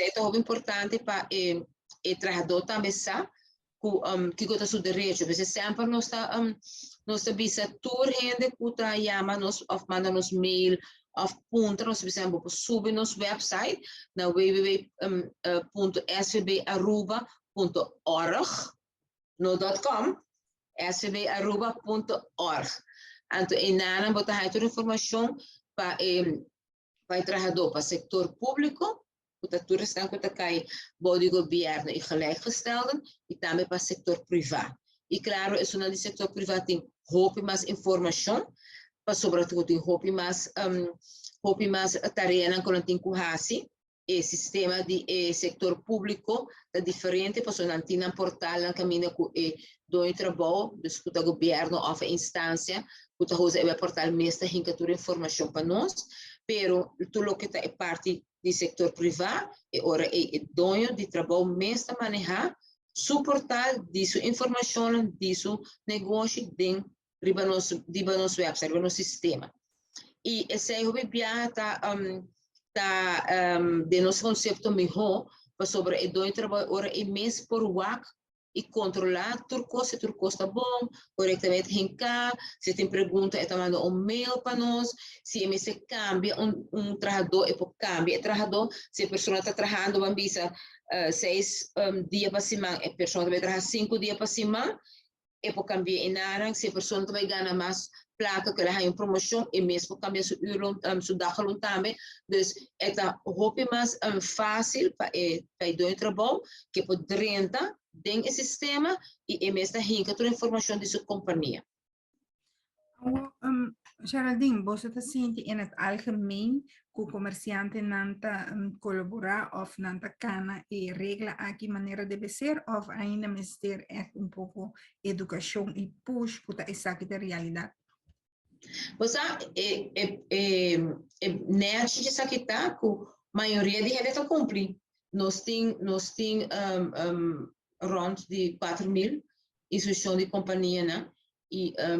isso é muito importante para o trabalhador também sabe que está seu direito. Porque sempre nós bisa tour gente que está chama nos ou manda nos mail of punta nós precisamos subir nos website na www.svbaruba.org no.com svbaruba.org. Então, e nada botar aí toda a informação para o trabalhador, para o setor público, para tudo que está cai body governo e gelijkgestelden, e também para o setor privado. E claro, isso no setor privado tem muito mais informação, para sobretudo tem muito mais tarefa que tem com o sistema de setor público é diferente, porque não tem um portal que caminha com o trabalho, do governo ou a instância, que usa o portal mesmo que toda informação para nós, pero tudo que é parte do setor privado, ora é dono de trabalho mesmo manejar, suportar disso informação, disso negócio dentro do nosso website, do nosso sistema. E esse é o de nosso conceito melhor sobre o dono de trabalho, ora é mês por WAC, e controlar tudo custa bom, corretamente em cá, se tem pergunta, manda mail para nós, se se cambia trabalhador, cambia o trabalhador, se a pessoa está trabalhando, vamos dizer, 6 dias para semana, a pessoa vai trabalhar 5 dias para semana, cambiar em nada, se a pessoa vai ganhar mais placa, que ela tem uma promoção, e mesmo cambiar sua dagelijks também, então, é mais fácil para o dono de trabalho, que pode renta dentro do sistema e mesmo rinca toda a informação de sua companhia. Geraldine, você está sentindo em het algemeen que o comerciante nanta colaborar ou nanta cana e regla aqui maneira deve ser ou ainda mister pouco educação e push que está aqui da realidade? Você nerd de saquetar que a maioria de gente cumpre. Nós temos rond de 4.000 instituições de companhia, né? E a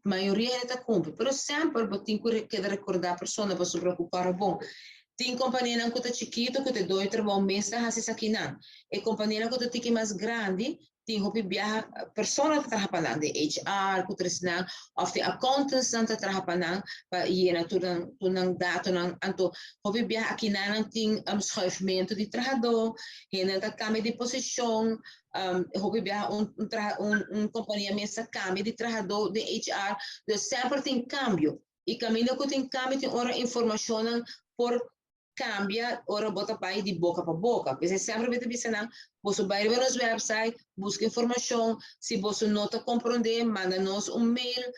maioria está cumpre. Mas sempre tem que recordar a pessoa para se preocupar. Bom, tem companhia que está chiquito, que tem dois trabalhos meses, assim aqui não. E companhia que está mais grande, tem que viajar pessoa que trabalha de HR, que trabalha ou de accountants que trabalham para ir tudo dado, então que viajar aqui não tem schuifamento de trabalhador, tem cambio de posição, que viajar companhia mesmo cambio de trabalhador de HR, então sempre tem cambio. E caminho que tem cambio tem hora informação por cambia, ora bota pai de boca para boca. Porque sempre vai te dizer, você vai ver nos website, busca informação, se você não está compreendendo, manda nos mail,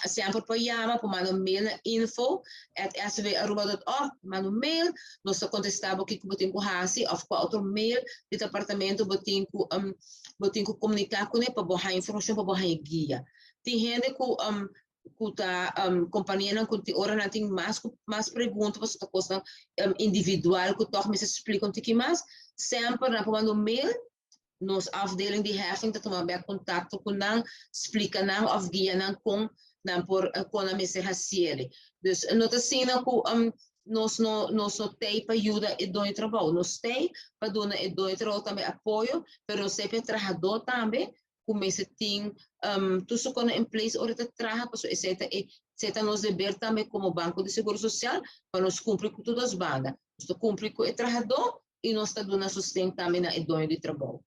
sempre para chamar, para mandar mail na info@svaruba.org, manda mail, nós contestamos o que você tem que fazer, ou qual outro mail do departamento você tem que comunicar com ele para borrar informação, para borrar guia. Tem gente que companhia não que ora não tem mais perguntas para coisa individual que toque me se explica um pouquinho mais sempre na comando mail nos afdeling de heffing que tomar bem contato com não explica não of guia não com não por com a mesa raciele dus nota assim que nós não tem para ajuda e dono trabalho nós tem para dono e dono trabalho também apoio mas sempre trabalhador também começa tem tudo quando em place ora te traga para etc nos dever também como banco de seguro social para nos cumprir com todas as bandas nós cumprir com o trabalhador e nós está dando sustento também na dono de trabalho.